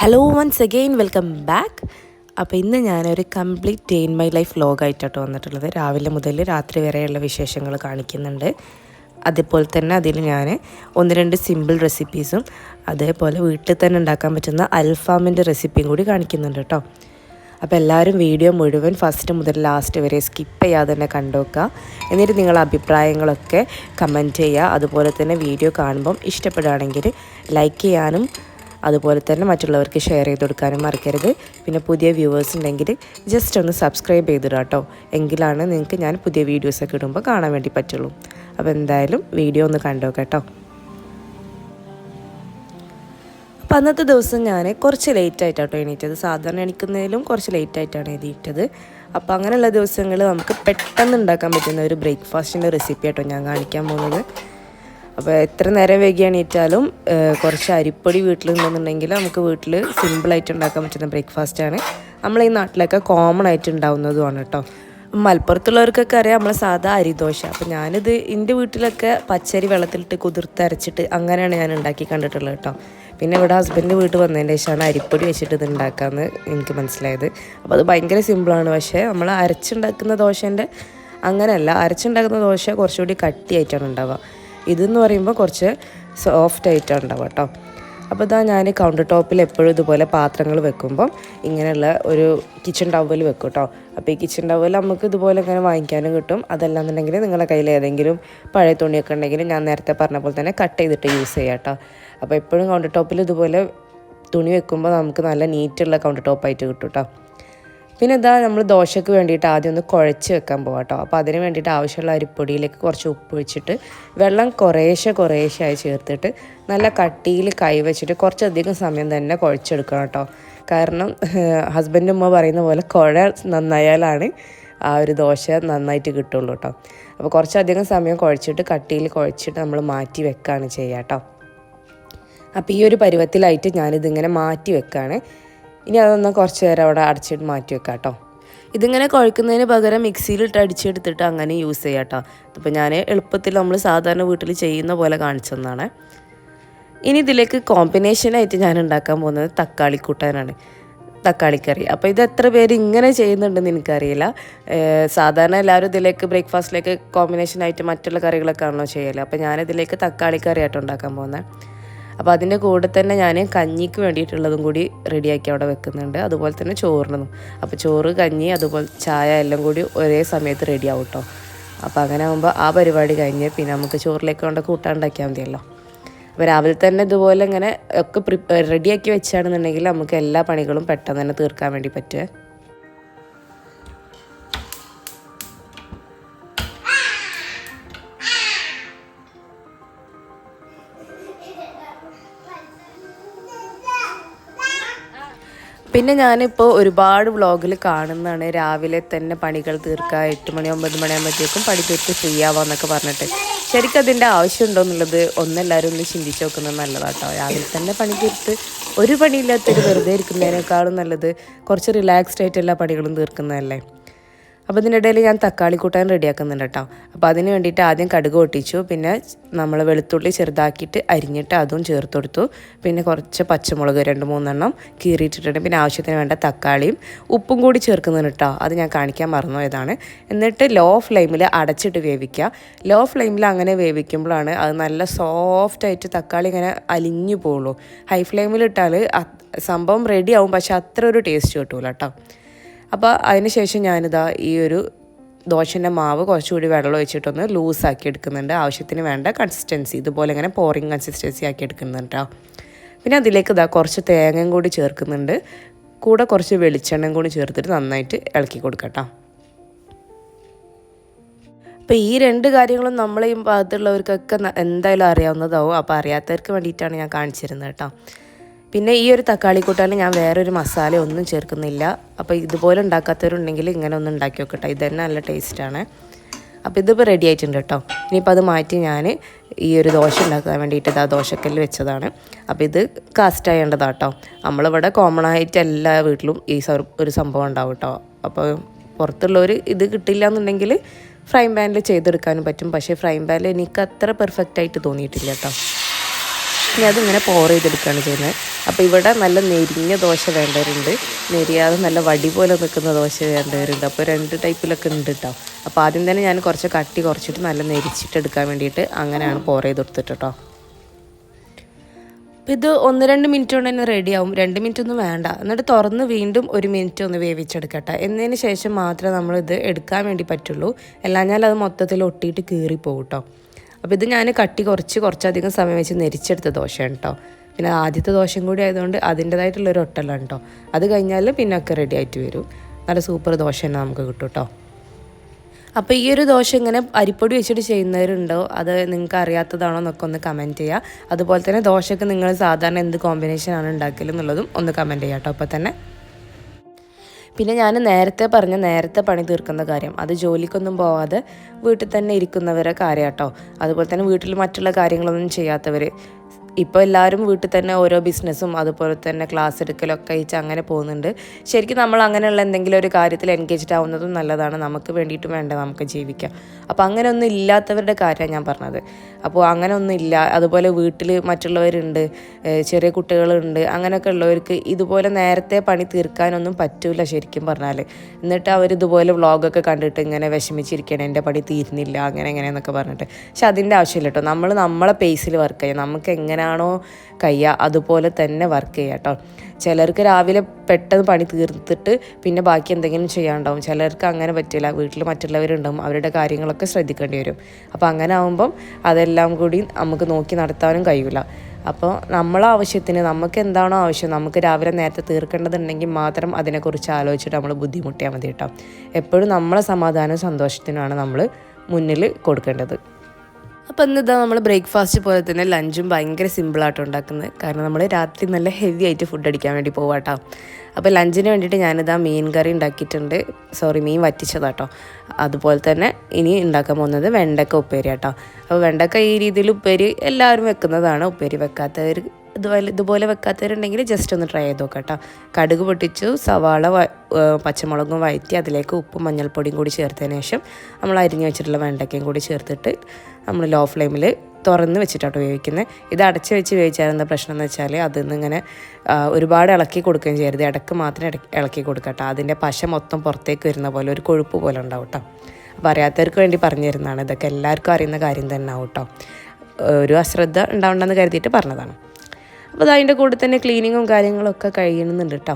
Hello once again welcome back. അപ്പോൾ ഇന്ന് ഞാനൊരു complete day in my life വ്ലോഗായിട്ടാണ് വന്നിട്ടുള്ളത്. രാവിലെ മുതൽ രാത്രി വരെയുള്ള വിശേഷങ്ങൾ കാണിക്കുന്നുണ്ട്. അതേപോലെ തന്നെ അതിൽ ഞാൻ 1-2 സിമ്പിൾ റെസിപ്പീസും അതേപോലെ വീട്ടിൽ തന്നെ ഉണ്ടാക്കാൻ പറ്റുന്ന അൽഫാമിൻ്റെ റെസിപ്പിയും കൂടി കാണിക്കുന്നുണ്ട് കേട്ടോ. അപ്പോൾ എല്ലാവരും വീഡിയോ മുഴുവൻ ഫസ്റ്റ് മുതൽ ലാസ്റ്റ് വരെ സ്കിപ്പ് ചെയ്യാതെ തന്നെ കണ്ടുവെക്കുക. എന്നിട്ട് നിങ്ങളുടെ അഭിപ്രായങ്ങളൊക്കെ കമൻറ്റ് ചെയ്യുക. അതുപോലെ തന്നെ വീഡിയോ കാണുമ്പം ഇഷ്ടപ്പെടുകയാണെങ്കിൽ ലൈക്ക് ചെയ്യാനും അതുപോലെ തന്നെ മറ്റുള്ളവർക്ക് ഷെയർ ചെയ്ത് കൊടുക്കാനും മറക്കരുത്. പിന്നെ പുതിയ വ്യൂവേഴ്സ് ഉണ്ടെങ്കിൽ ജസ്റ്റ് ഒന്ന് സബ്സ്ക്രൈബ് ചെയ്തിടുക കേട്ടോ. എങ്കിലാണ് നിങ്ങൾക്ക് ഞാൻ പുതിയ വീഡിയോസൊക്കെ ഇടുമ്പോൾ കാണാൻ വേണ്ടി പറ്റുള്ളൂ. അപ്പോൾ എന്തായാലും വീഡിയോ ഒന്ന് കണ്ടു കേട്ടോ. അപ്പോൾ അന്നത്തെ ദിവസം ഞാൻ കുറച്ച് ലേറ്റായിട്ടാട്ടോ എണീറ്റത്. സാധാരണ എണീക്കുന്നതിലും കുറച്ച് ലേറ്റായിട്ടാണ് എണീറ്റത്. അപ്പോൾ അങ്ങനെയുള്ള ദിവസങ്ങൾ നമുക്ക് പെട്ടെന്ന് ഉണ്ടാക്കാൻ പറ്റുന്ന ഒരു ബ്രേക്ക്ഫാസ്റ്റിൻ്റെ റെസിപ്പി ആട്ടോ ഞാൻ കാണിക്കാൻ പോകുന്നത്. അപ്പോൾ എത്ര നേരം വൈകി എണീറ്റാലും കുറച്ച് അരിപ്പൊടി വീട്ടിലുണ്ടെന്നുണ്ടെങ്കിൽ നമുക്ക് വീട്ടിൽ സിമ്പിളായിട്ട് ഉണ്ടാക്കാൻ പറ്റുന്ന ബ്രേക്ക്ഫാസ്റ്റാണ്. നമ്മൾ ഈ നാട്ടിലൊക്കെ കോമൺ ആയിട്ട് ഉണ്ടാവുന്നതുമാണ് കേട്ടോ. മലപ്പുറത്തുള്ളവർക്കൊക്കെ അറിയാം നമ്മൾ സാധാ അരിദോശ. അപ്പോൾ ഞാനിത് എൻ്റെ വീട്ടിലൊക്കെ പച്ചരി വെള്ളത്തിലിട്ട് കുതിർത്തരച്ചിട്ട് അങ്ങനെയാണ് ഞാൻ ഉണ്ടാക്കി കണ്ടിട്ടുള്ളത് കേട്ടോ. പിന്നെ ഇവിടെ ഹസ്ബൻഡ് വീട്ടിൽ വന്നതിൻ്റെ ശേഷമാണ് അരിപ്പൊടി വെച്ചിട്ട് ഇത് ഉണ്ടാക്കാമെന്ന് എനിക്ക് മനസ്സിലായത്. അപ്പോൾ അത് ഭയങ്കര സിമ്പിളാണ്. പക്ഷേ നമ്മൾ അരച്ചുണ്ടാക്കുന്ന ദോശേൻ്റെ അങ്ങനെയല്ല. അരച്ചുണ്ടാക്കുന്ന ദോശ കുറച്ചുകൂടി കട്ടിയായിട്ടാണ് ഉണ്ടാവുക. ഇതെന്ന് പറയുമ്പോൾ കുറച്ച് സോഫ്റ്റ് ആയിട്ടാണ് ഉണ്ടാവുക കേട്ടോ. അപ്പോൾ ഇതാ ഞാൻ കൗണ്ടർ ടോപ്പിൽ എപ്പോഴും ഇതുപോലെ പാത്രങ്ങൾ വെക്കുമ്പം ഇങ്ങനെയുള്ള ഒരു കിച്ചൺ ടവൽ വെക്കും കേട്ടോ. അപ്പോൾ ഈ കിച്ചൺ ടവൽ നമുക്ക് ഇതുപോലെ ഇങ്ങനെ വാങ്ങിക്കാനും കിട്ടും. അതല്ലാന്നുണ്ടെങ്കിൽ നിങ്ങളുടെ കയ്യിൽ ഏതെങ്കിലും പഴയ തുണിയൊക്കെ ഉണ്ടെങ്കിൽ ഞാൻ നേരത്തെ പറഞ്ഞ പോലെ തന്നെ കട്ട് ചെയ്തിട്ട് യൂസ് ചെയ്യാം കേട്ടോ. അപ്പോൾ എപ്പോഴും കൗണ്ടർ ടോപ്പിൽ ഇതുപോലെ തുണി വെക്കുമ്പോൾ നമുക്ക് നല്ല നീറ്റുള്ള കൗണ്ടർ ടോപ്പായിട്ട് കിട്ടും കേട്ടോ. പിന്നെ ഇതാ നമ്മൾ ദോശയ്ക്ക് വേണ്ടിയിട്ട് ആദ്യം ഒന്ന് കുഴച്ച് വെക്കാൻ പോകാം കേട്ടോ. അപ്പോൾ അതിന് വേണ്ടിയിട്ട് ആവശ്യമുള്ള അരിപ്പൊടിയിലേക്ക് കുറച്ച് ഉപ്പ് വെച്ചിട്ട് വെള്ളം കുറേശ്ശെ ചേർത്തിട്ട് നല്ല കട്ടിയിൽ കൈവച്ചിട്ട് കുറച്ചധികം സമയം തന്നെ കുഴച്ചെടുക്കണം കേട്ടോ. കാരണം ഹസ്ബൻഡ് ഉമ്മ പറയുന്ന പോലെ കുഴ നന്നായാലാണ് ആ ഒരു ദോശ നന്നായിട്ട് കിട്ടുള്ളൂ കേട്ടോ. അപ്പോൾ കുറച്ചധികം സമയം കുഴച്ചിട്ട് കട്ടിയിൽ കുഴച്ചിട്ട് നമ്മൾ മാറ്റി വെക്കുകയാണ് ചെയ്യുക കേട്ടോ. അപ്പോൾ ഈ ഒരു പരുവത്തിലായിട്ട് ഞാനിതിങ്ങനെ മാറ്റി വെക്കുകയാണ്. ഇനി അതൊന്ന് കുറച്ച് നേരം അവിടെ അടച്ചിട്ട് മാറ്റി വെക്കാം കേട്ടോ. ഇതിങ്ങനെ കുഴക്കുന്നതിന് പകരം മിക്സിയിലിട്ട് അടിച്ചെടുത്തിട്ട് അങ്ങനെ യൂസ് ചെയ്യാം കേട്ടോ. അപ്പോൾ ഞാൻ എളുപ്പത്തിൽ നമ്മൾ സാധാരണ വീട്ടിൽ ചെയ്യുന്ന പോലെ കാണിച്ചെന്നാണ്. ഇനി ഇതിലേക്ക് കോമ്പിനേഷനായിട്ട് ഞാൻ ഉണ്ടാക്കാൻ പോകുന്നത് തക്കാളിക്കൂട്ടാനാണ്, തക്കാളിക്കറി. അപ്പോൾ ഇത് എത്ര പേര് ഇങ്ങനെ ചെയ്യുന്നുണ്ടെന്ന് എനിക്കറിയില്ല. സാധാരണ എല്ലാവരും ഇതിലേക്ക് ബ്രേക്ക്ഫാസ്റ്റിലേക്ക് കോമ്പിനേഷനായിട്ട് മറ്റുള്ള കറികളൊക്കെ ആണല്ലോ ചെയ്യല്. അപ്പോൾ ഞാനിതിലേക്ക് തക്കാളിക്കറി ആയിട്ട് ഉണ്ടാക്കാൻ പോകുന്നത്. അപ്പോൾ അതിൻ്റെ കൂടെ തന്നെ ഞാൻ കഞ്ഞിക്ക് വേണ്ടിയിട്ടുള്ളതും കൂടി റെഡിയാക്കി അവിടെ വെക്കുന്നുണ്ട്. അതുപോലെ തന്നെ ചോറിനതും. അപ്പോൾ ചോറ്, കഞ്ഞി, അതുപോലെ ചായ എല്ലാം കൂടി ഒരേ സമയത്ത് റെഡിയാവും കേട്ടോ. അപ്പോൾ അങ്ങനെ ആകുമ്പോൾ ആ പരിപാടി കഴിഞ്ഞ് പിന്നെ നമുക്ക് ചോറിലേക്ക് കൊണ്ട് കൂട്ടാൻ ഉണ്ടാക്കിയാൽ മതിയല്ലോ. അപ്പോൾ രാവിലെ തന്നെ ഇതുപോലെ ഇങ്ങനെ ഒക്കെ റെഡിയാക്കി വെച്ചാണെന്നുണ്ടെങ്കിൽ നമുക്ക് എല്ലാ പണികളും പെട്ടെന്ന് തന്നെ തീർക്കാൻ വേണ്ടി പറ്റുമേ. പിന്നെ ഞാനിപ്പോൾ ഒരുപാട് വ്ളോഗിൽ കാണുന്നതാണ് രാവിലെ തന്നെ പണികൾ തീർക്കുക, 8 മണി 9 മണിയാകുമ്പോഴത്തേക്കും പണി തീർത്ത് ഫ്രീ ആവാമെന്നൊക്കെ പറഞ്ഞിട്ട്. ശരിക്കും അതിൻ്റെ ആവശ്യമുണ്ടോ എന്നുള്ളത് ഒന്നെല്ലാവരും ഒന്ന് ചിന്തിച്ച് നോക്കുന്നത് നല്ലതാട്ടോ. രാവിലെ തന്നെ പണി തീർത്ത് ഒരു പണിയില്ലാത്തൊരു വെറുതെ ഇരിക്കുന്നതിനേക്കാളും നല്ലത് കുറച്ച് റിലാക്സ്ഡ് ആയിട്ട് എല്ലാ പണികളും തീർക്കുന്നതല്ലേ. അപ്പോൾ ഇതിനിടയിൽ ഞാൻ തക്കാളി കൂട്ടാൻ റെഡിയാക്കുന്നുണ്ട് കേട്ടോ. അപ്പോൾ അതിന് വേണ്ടിയിട്ട് ആദ്യം കടുക് പൊട്ടിച്ചു. പിന്നെ നമ്മൾ വെളുത്തുള്ളി ചെറുതാക്കിയിട്ട് അരിഞ്ഞിട്ട് അതും ചേർത്ത് കൊടുത്തു. പിന്നെ കുറച്ച് പച്ചമുളക് 2-3 കീറിയിട്ടിട്ടുണ്ട്. പിന്നെ ആവശ്യത്തിന് വേണ്ട തക്കാളിയും ഉപ്പും കൂടി ചേർക്കുന്നുണ്ട് കേട്ടോ. അത് ഞാൻ കാണിക്കാൻ മറന്നുപോയതാണ്. എന്നിട്ട് ലോ ഫ്ലെയിമിൽ അടച്ചിട്ട് വേവിക്കുക. ലോ ഫ്ലെയിമിൽ അങ്ങനെ വേവിക്കുമ്പോഴാണ് അത് നല്ല സോഫ്റ്റായിട്ട് തക്കാളി ഇങ്ങനെ അലിഞ്ഞു പോകുള്ളൂ. ഹൈ ഫ്ലെയിമിലിട്ടാൽ സംഭവം റെഡിയാവും, പക്ഷെ അത്ര ഒരു ടേസ്റ്റ് കിട്ടൂല കേട്ടോ. അപ്പോൾ അതിന് ശേഷം ഞാനിതാ ഈ ഒരു ദോശൻ്റെ മാവ് കുറച്ചുകൂടി വെള്ളം ഒഴിച്ചിട്ടൊന്ന് ലൂസാക്കി എടുക്കുന്നുണ്ട്. ആവശ്യത്തിന് വേണ്ട കൺസിസ്റ്റൻസി ഇതുപോലെ ഇങ്ങനെ പോറിങ് കൺസിസ്റ്റൻസി ആക്കി എടുക്കുന്നുണ്ട് കേട്ടോ. പിന്നെ അതിലേക്ക് ഇതാ കുറച്ച് തേങ്ങയും കൂടി ചേർക്കുന്നുണ്ട്. കൂടെ കുറച്ച് വെളിച്ചെണ്ണയും കൂടി ചേർത്തിട്ട് നന്നായിട്ട് ഇളക്കി കൊടുക്കാം കേട്ടോ. അപ്പോൾ ഈ 2 കാര്യങ്ങളും നമ്മൾ ഈ ഭാഗത്തുള്ളവർക്കൊക്കെ എന്തായാലും അറിയാവുന്നതാവും. അപ്പോൾ അറിയാത്തവർക്ക് വേണ്ടിയിട്ടാണ് ഞാൻ കാണിച്ചിരുന്നത് കേട്ടോ. പിന്നെ ഈ ഒരു തക്കാളി കൂട്ടാൻ ഞാൻ വേറൊരു മസാല ഒന്നും ചേർക്കുന്നില്ല. അപ്പോൾ ഇതുപോലെ ഉണ്ടാക്കാത്തവരുണ്ടെങ്കിൽ ഇങ്ങനെ ഒന്ന് ഉണ്ടാക്കി നോക്കട്ടെ. ഇത് തന്നെ നല്ല ടേസ്റ്റാണ്. അപ്പോൾ ഇതിപ്പോൾ റെഡി ആയിട്ടുണ്ട് കേട്ടോ. ഇനിയിപ്പോൾ അത് മാറ്റി ഞാൻ ഈ ഒരു ദോശ ഉണ്ടാക്കാൻ വേണ്ടിയിട്ട് ഇതാ ദോശക്കല്ല് വെച്ചതാണ്. അപ്പോൾ ഇത് കാസ്റ്റ് ചെയ്യേണ്ടതാണ് കേട്ടോ. നമ്മളിവിടെ കോമൺ ആയിട്ട് എല്ലാ വീട്ടിലും ഈ ഒരു സംഭവം ഉണ്ടാവും കേട്ടോ. അപ്പോൾ പുറത്തുള്ളവർ ഇത് കിട്ടില്ല എന്നുണ്ടെങ്കിൽ ഫ്രൈ പാനിൽ ചെയ്തെടുക്കാനും പറ്റും. പക്ഷേ ഫ്രൈ പാനിൽ എനിക്ക് അത്ര പെർഫെക്റ്റ് ആയിട്ട് തോന്നിയിട്ടില്ല കേട്ടോ. ഇനി അതിങ്ങനെ പോർ ചെയ്തെടുക്കുകയാണ് ചെയ്യുന്നത്. അപ്പോൾ ഇവിടെ നല്ല നെരിഞ്ഞ ദോശ വേണ്ടവരുണ്ട്, നെരിയാതെ നല്ല വടി പോലെ നിൽക്കുന്ന ദോശ വേണ്ടവരുണ്ട്. അപ്പോൾ 2 ടൈപ്പിലൊക്കെ ഉണ്ട് കേട്ടോ. അപ്പോൾ ആദ്യം തന്നെ ഞാൻ കുറച്ച് കട്ടി കുറച്ചിട്ട് നല്ല നെരിച്ചിട്ട് എടുക്കാൻ വേണ്ടിയിട്ട് അങ്ങനെയാണ് പോർ ചെയ്ത് കൊടുത്തിട്ട് കേട്ടോ. അപ്പോൾ ഇത് 1-2 മിനിറ്റ് കൊണ്ട് തന്നെ റെഡിയാവും. 2 മിനിറ്റ് ഒന്നും വേണ്ട. എന്നിട്ട് തുറന്ന് വീണ്ടും 1 മിനിറ്റ് ഒന്ന് വേവിച്ചെടുക്കട്ടെ. എന്നതിന് ശേഷം മാത്രമേ നമ്മളിത് എടുക്കാൻ വേണ്ടി പറ്റുള്ളൂ. അല്ലാഞ്ഞാൽ അത് മൊത്തത്തിൽ ഒട്ടിയിട്ട് കീറിപ്പോകും കേട്ടോ. അപ്പോൾ ഇത് ഞാൻ കട്ടി കുറച്ചധികം സമയം വെച്ച് നെരിച്ചെടുത്ത ദോശയാണ് കേട്ടോ. പിന്നെ ആദ്യത്തെ ദോശയും കൂടി ആയതുകൊണ്ട് അതിൻ്റേതായിട്ടുള്ളൊരു ഒട്ടലാണ് കേട്ടോ. അത് കഴിഞ്ഞാൽ പിന്നെ ഒക്കെ റെഡി ആയിട്ട് വരും. നല്ല സൂപ്പർ ദോശ തന്നെ നമുക്ക് കിട്ടും കേട്ടോ. അപ്പോൾ ഈ ഒരു ദോശ ഇങ്ങനെ അരിപ്പൊടി വെച്ചിട്ട് ചെയ്യുന്നവരുണ്ടോ, അത് നിങ്ങൾക്ക് അറിയാത്തതാണോ എന്നൊക്കെ ഒന്ന് കമൻറ്റ് ചെയ്യുക. അതുപോലെ തന്നെ ദോശയ്ക്ക് നിങ്ങൾ സാധാരണ എന്ത് കോമ്പിനേഷനാണ് ഉണ്ടാക്കൽ എന്നുള്ളതും ഒന്ന് കമൻറ്റ് ചെയ്യാം കേട്ടോ. അപ്പോൾ തന്നെ പിന്നെ ഞാൻ നേരത്തെ പണി തീർക്കുന്ന കാര്യം, അത് ജോലിക്കൊന്നും പോവാതെ വീട്ടിൽ തന്നെ ഇരിക്കുന്നവരെ കാര്യം കേട്ടോ. അതുപോലെ തന്നെ വീട്ടിൽ മറ്റുള്ള കാര്യങ്ങളൊന്നും ചെയ്യാത്തവർ, ഇപ്പോൾ എല്ലാവരും വീട്ടിൽ തന്നെ ഓരോ ബിസിനസ്സും അതുപോലെ തന്നെ ക്ലാസ് എടുക്കലൊക്കെ അയച്ച് അങ്ങനെ പോകുന്നുണ്ട്. ശരിക്കും നമ്മൾ അങ്ങനെയുള്ള എന്തെങ്കിലും ഒരു കാര്യത്തിൽ എൻഗേജ്ഡ് ആവുന്നതും നല്ലതാണ്. നമുക്ക് വേണ്ടിയിട്ട് വേണ്ട നമുക്ക് ജീവിക്കാം. അപ്പോൾ അങ്ങനെ ഒന്നും ഇല്ലാത്തവരുടെ കാര്യമാണ് ഞാൻ പറഞ്ഞത്. അപ്പോൾ അങ്ങനെ ഒന്നും ഇല്ല, അതുപോലെ വീട്ടിൽ മറ്റുള്ളവരുണ്ട്, ചെറിയ കുട്ടികളുണ്ട്, അങ്ങനെയൊക്കെ ഉള്ളവർക്ക് ഇതുപോലെ നേരത്തെ പണി തീർക്കാനൊന്നും പറ്റില്ല ശരിക്കും പറഞ്ഞാൽ. എന്നിട്ട് അവരിതുപോലെ വ്ളോഗൊക്കെ കണ്ടിട്ട് ഇങ്ങനെ വിഷമിച്ചിരിക്കണം, എൻ്റെ പണി തീരുന്നില്ല അങ്ങനെയെന്നൊക്കെ പറഞ്ഞിട്ട്. പക്ഷെ അതിൻ്റെ ആവശ്യമില്ല കേട്ടോ. നമ്മളെ പേസിൽ വർക്ക് ചെയ്യാം. നമുക്ക് എങ്ങനെയാണോ കഴിയുക അതുപോലെ തന്നെ വർക്ക് ചെയ്യുക കേട്ടോ. ചിലർക്ക് രാവിലെ പെട്ടെന്ന് പണി തീർത്തിട്ട് പിന്നെ ബാക്കി എന്തെങ്കിലും ചെയ്യാനുണ്ടാവും. ചിലർക്ക് അങ്ങനെ പറ്റില്ല, വീട്ടിൽ മറ്റുള്ളവരുണ്ടാവും, അവരുടെ കാര്യങ്ങളൊക്കെ ശ്രദ്ധിക്കേണ്ടി വരും. അപ്പോൾ അങ്ങനെ ആകുമ്പം അതെല്ലാം കൂടി നമുക്ക് നോക്കി നടത്താനും കഴിയില്ല. അപ്പോൾ നമ്മളെ ആവശ്യത്തിന് നമുക്ക് എന്താണോ ആവശ്യം, നമുക്ക് രാവിലെ നേരത്തെ തീർക്കേണ്ടതുണ്ടെങ്കിൽ മാത്രം അതിനെക്കുറിച്ച് ആലോചിച്ചിട്ട് നമ്മൾ ബുദ്ധിമുട്ടിയാൽ മതി കേട്ടോ. എപ്പോഴും നമ്മളെ സമാധാനവും സന്തോഷത്തിനുമാണ് നമ്മൾ മുന്നിൽ കൊടുക്കേണ്ടത്. അപ്പോൾ ഇന്നിതാ നമ്മൾ ബ്രേക്ക്ഫാസ്റ്റ് പോലെ തന്നെ ലഞ്ചും ഭയങ്കര സിമ്പിളായിട്ട് ഉണ്ടാക്കുന്നത്. കാരണം നമ്മൾ രാത്രി നല്ല ഹെവി ആയിട്ട് ഫുഡ് അടിക്കാൻ വേണ്ടി പോവാട്ടോ. അപ്പോൾ ലഞ്ചിന് വേണ്ടിയിട്ട് ഞാനിതാ മീൻ കറി ഉണ്ടാക്കിയിട്ടുണ്ട്, മീൻ വറ്റിച്ചതാട്ടോ. അതുപോലെ തന്നെ ഇനി ഉണ്ടാക്കാൻ പോകുന്നത് വെണ്ടക്ക ഉപ്പേരി കേട്ടോ. അപ്പോൾ വെണ്ടക്ക ഈ രീതിയിൽ ഉപ്പേരി എല്ലാവരും വെക്കുന്നതാണ്. ഉപ്പേരി വെക്കാത്തവർ ഇതുപോലെ വെക്കാത്തവരുണ്ടെങ്കിൽ ജസ്റ്റ് ഒന്ന് ട്രൈ ചെയ്ത് നോക്കാം കേട്ടോ. കടുക് പൊട്ടിച്ചു, സവാള പച്ചമുളകും വഴറ്റി അതിലേക്ക് ഉപ്പും മഞ്ഞൾപ്പൊടിയും കൂടി ചേർത്തതിന് ശേഷം നമ്മൾ അരിഞ്ഞു വെച്ചിട്ടുള്ള വെണ്ടക്കയും കൂടി ചേർത്തിട്ട് നമ്മൾ ലോ ഫ്ലെയിമിൽ തുറന്ന് വെച്ചിട്ടാട്ടോ വേവിക്കുന്നത്. ഇത് അടച്ച് വെച്ച് വേവിച്ചാൽ എന്താ പ്രശ്നം എന്ന് വെച്ചാൽ അതിൽ ഇങ്ങനെ ഒരുപാട് ഇളക്കി കൊടുക്കുകയും ചെയ്യരുത്. ഇടയ്ക്ക് മാത്രം ഇളക്കി കൊടുക്കുക കേട്ടോ. അതിൻ്റെ പശ മൊത്തം പുറത്തേക്ക് വരുന്ന പോലെ ഒരു കൊഴുപ്പ് പോലെ ഉണ്ടാവും കേട്ടോ. അപ്പോൾ അറിയാത്തവർക്ക് വേണ്ടി പറഞ്ഞു തരുന്നതാണ്. ഇതൊക്കെ എല്ലാവർക്കും അറിയുന്ന കാര്യം തന്നെ ആവും കേട്ടോ. ഒരു അശ്രദ്ധ ഉണ്ടാവണ്ടെന്ന് കരുതിയിട്ട് പറഞ്ഞതാണ്. അപ്പോൾ അതിൻ്റെ കൂടെ തന്നെ ക്ലീനിങ്ങും കാര്യങ്ങളൊക്കെ കഴിയുന്നുണ്ട് കേട്ടോ.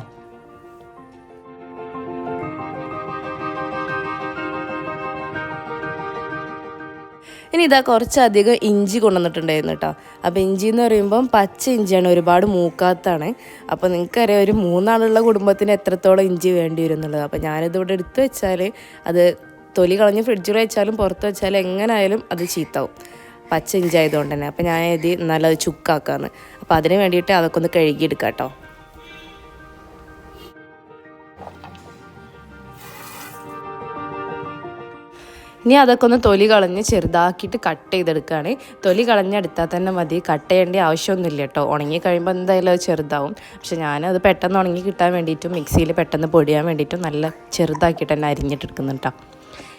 ഇനി ഇതാ കുറച്ചധികം ഇഞ്ചി കൊണ്ടുവന്നിട്ടുണ്ടായിരുന്നു കേട്ടോ. അപ്പോൾ ഇഞ്ചി എന്ന് പറയുമ്പം പച്ച ഇഞ്ചിയാണ്, ഒരുപാട് മൂക്കാത്താണ്. അപ്പോൾ നിങ്ങൾക്കറിയാം ഒരു 3 ആളുള്ള കുടുംബത്തിന് എത്രത്തോളം ഇഞ്ചി വേണ്ടി വരും എന്നുള്ളത്. അപ്പോൾ ഞാനിതിവിടെ എടുത്ത് വെച്ചാൽ അത് തൊലി കളഞ്ഞ് ഫ്രിഡ്ജിൽ വെച്ചാലും പുറത്ത് വെച്ചാലും എങ്ങനെയായാലും അത് ചീത്താവും, പച്ച ഇഞ്ചി ആയതുകൊണ്ട് തന്നെ. അപ്പോൾ ഞാൻ ഇത് നല്ലത് ചുക്കാക്കാന്ന്. അപ്പോൾ അതിന് വേണ്ടിയിട്ട് അതൊക്കെ ഒന്ന് കഴുകിയെടുക്കാം കേട്ടോ. ഇനി അതൊക്കെ ഒന്ന് തൊലി കളഞ്ഞ് ചെറുതാക്കിയിട്ട് കട്ട് ചെയ്തെടുക്കുകയാണ്. തൊലി കളഞ്ഞെടുത്താൽ തന്നെ മതി, കട്ട് ചെയ്യേണ്ട ആവശ്യമൊന്നുമില്ല കേട്ടോ. ഉണങ്ങി കഴിയുമ്പോൾ എന്തായാലും അത് ചെറുതാവും. പക്ഷെ ഞാനത് പെട്ടെന്ന് ഉണങ്ങി കിട്ടാൻ വേണ്ടിയിട്ടും മിക്സിയിൽ പെട്ടെന്ന് പൊടിയാൻ വേണ്ടിയിട്ടും നല്ല ചെറുതാക്കിയിട്ട് തന്നെ അരിഞ്ഞിട്ടെടുക്കുന്നുണ്ട് കേട്ടോ.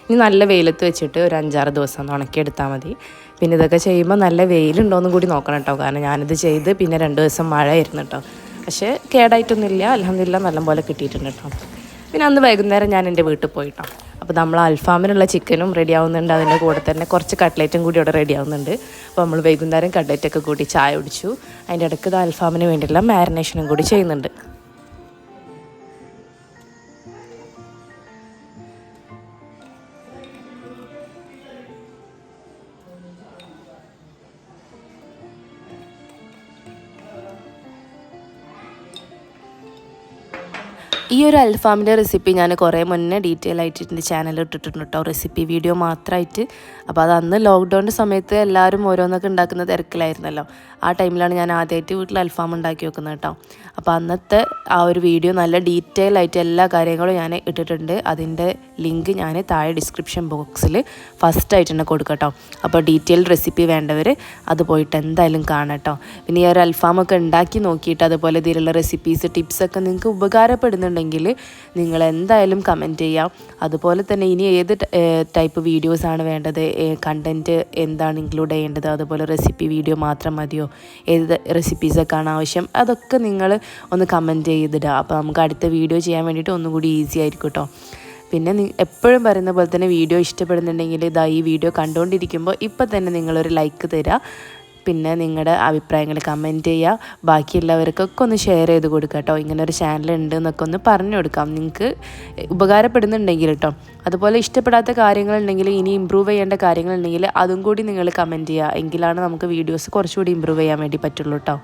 ഇനി നല്ല വെയിലത്ത് വെച്ചിട്ട് ഒരു 5-6 ദിവസം ഒന്ന് ഉണക്കിയെടുത്താൽ മതി. പിന്നെ ഇതൊക്കെ ചെയ്യുമ്പോൾ നല്ല വെയിലുണ്ടോയെന്നും കൂടി നോക്കണം കേട്ടോ. കാരണം ഞാനിത് ചെയ്ത് പിന്നെ 2 ദിവസം മഴയായിരുന്നു കേട്ടോ. പക്ഷേ കേടായിട്ടൊന്നുമില്ല, അൽഹംദുലില്ലാഹ് നല്ലപോലെ കിട്ടിയിട്ടുണ്ട് കേട്ടോ. പിന്നെ അന്ന് വൈകുന്നേരം ഞാൻ എൻ്റെ വീട്ടിൽ പോയിട്ടോ. അപ്പോൾ നമ്മൾ അൽഫാമിനുള്ള ചിക്കനും റെഡി ആവുന്നുണ്ട്, അതിൻ്റെ കൂടെ തന്നെ കുറച്ച് കട്ട്ലേറ്റും കൂടി ഇവിടെ റെഡി ആവുന്നുണ്ട്. അപ്പോൾ നമ്മൾ വൈകുന്നേരം കട്ട്ലേറ്റൊക്കെ കൂടി ചായ കുടിച്ചു. അതിൻ്റെ ഇടയ്ക്ക് അൽഫാമിന് വേണ്ടിയുള്ള മാരിനേഷനും കൂടി ചെയ്യുന്നുണ്ട്. ഈ ഒരു അൽഫാമിൻ്റെ റെസിപ്പി ഞാൻ കുറേ മുന്നേ ഡീറ്റെയിൽ ആയിട്ട് എൻ്റെ ചാനലിൽ ഇട്ടിട്ടുണ്ട് കേട്ടോ, റെസിപ്പി വീഡിയോ മാത്രമായിട്ട്. അപ്പോൾ അത് അന്ന് ലോക്ക്ഡൗണിൻ്റെ സമയത്ത് എല്ലാവരും ഓരോന്നൊക്കെ ഉണ്ടാക്കുന്ന തിരക്കിലായിരുന്നല്ലോ. ആ ടൈമിലാണ് ഞാൻ ആദ്യമായിട്ട് വീട്ടിൽ അൽഫാം ഉണ്ടാക്കി വെക്കുന്നത് കേട്ടോ. അപ്പോൾ അന്നത്തെ ആ ഒരു വീഡിയോ നല്ല ഡീറ്റെയിൽ ആയിട്ട് എല്ലാ കാര്യങ്ങളും ഞാൻ ഇട്ടിട്ടുണ്ട്. അതിൻ്റെ ലിങ്ക് ഞാൻ താഴെ ഡിസ്ക്രിപ്ഷൻ ബോക്സിൽ ഫസ്റ്റായിട്ട് തന്നെ കൊടുക്കാം കേട്ടോ. അപ്പോൾ ഡീറ്റെയിൽഡ് റെസിപ്പി വേണ്ടവർ അത് പോയിട്ട് എന്തായാലും കാണാം കേട്ടോ. പിന്നെ ഈ ഒരു അൽഫാമൊക്കെ ഉണ്ടാക്കി നോക്കിയിട്ട് അതുപോലെ ഇതിലുള്ള റെസിപ്പീസ് ടിപ്സൊക്കെ നിങ്ങൾക്ക് ഉപകാരപ്പെടുന്നുണ്ടെങ്കിൽ എന്നുണ്ടെങ്കിൽ നിങ്ങൾ എന്തായാലും കമൻറ്റ് ചെയ്യാം. അതുപോലെ തന്നെ ഇനി ഏത് ടൈപ്പ് വീഡിയോസാണ് വേണ്ടത്, കണ്ടൻറ്റ് എന്താണ് ഇൻക്ലൂഡ് ചെയ്യേണ്ടത്, അതുപോലെ റെസിപ്പി വീഡിയോ മാത്രം മതിയോ, ഏത് റെസിപ്പീസൊക്കെയാണ് ആവശ്യം, അതൊക്കെ നിങ്ങൾ ഒന്ന് കമൻറ്റ് ചെയ്തിടുക. അപ്പോൾ നമുക്ക് അടുത്ത വീഡിയോ ചെയ്യാൻ വേണ്ടിയിട്ട് ഒന്നുകൂടി ഈസി ആയിരിക്കും കേട്ടോ. പിന്നെ എപ്പോഴും പറയുന്ന പോലെ തന്നെ വീഡിയോ ഇഷ്ടപ്പെടുന്നുണ്ടെങ്കിൽ ഇതാ ഈ വീഡിയോ കണ്ടുകൊണ്ടിരിക്കുമ്പോൾ ഇപ്പം തന്നെ നിങ്ങളൊരു ലൈക്ക് തരിക. പിന്നെ നിങ്ങളുടെ അഭിപ്രായങ്ങൾ കമൻറ്റ് ചെയ്യുക. ബാക്കിയുള്ളവർക്കൊക്കെ ഒന്ന് ഷെയർ ചെയ്ത് കൊടുക്കുക കേട്ടോ. ഇങ്ങനൊരു ചാനലുണ്ട് എന്നൊക്കെ ഒന്ന് പറഞ്ഞു കൊടുക്കാം, നിങ്ങൾക്ക് ഉപകാരപ്പെടുന്നുണ്ടെങ്കിൽ കേട്ടോ. അതുപോലെ ഇഷ്ടപ്പെടാത്ത കാര്യങ്ങളുണ്ടെങ്കിൽ, ഇനി ഇമ്പ്രൂവ് ചെയ്യേണ്ട കാര്യങ്ങളുണ്ടെങ്കിൽ അതും കൂടി നിങ്ങൾ കമൻറ്റ് ചെയ്യുക. എങ്കിലാണ് നമുക്ക് വീഡിയോസ് കുറച്ചുകൂടി ഇമ്പ്രൂവ് ചെയ്യാൻ വേണ്ടി പറ്റുള്ളൂ കേട്ടോ.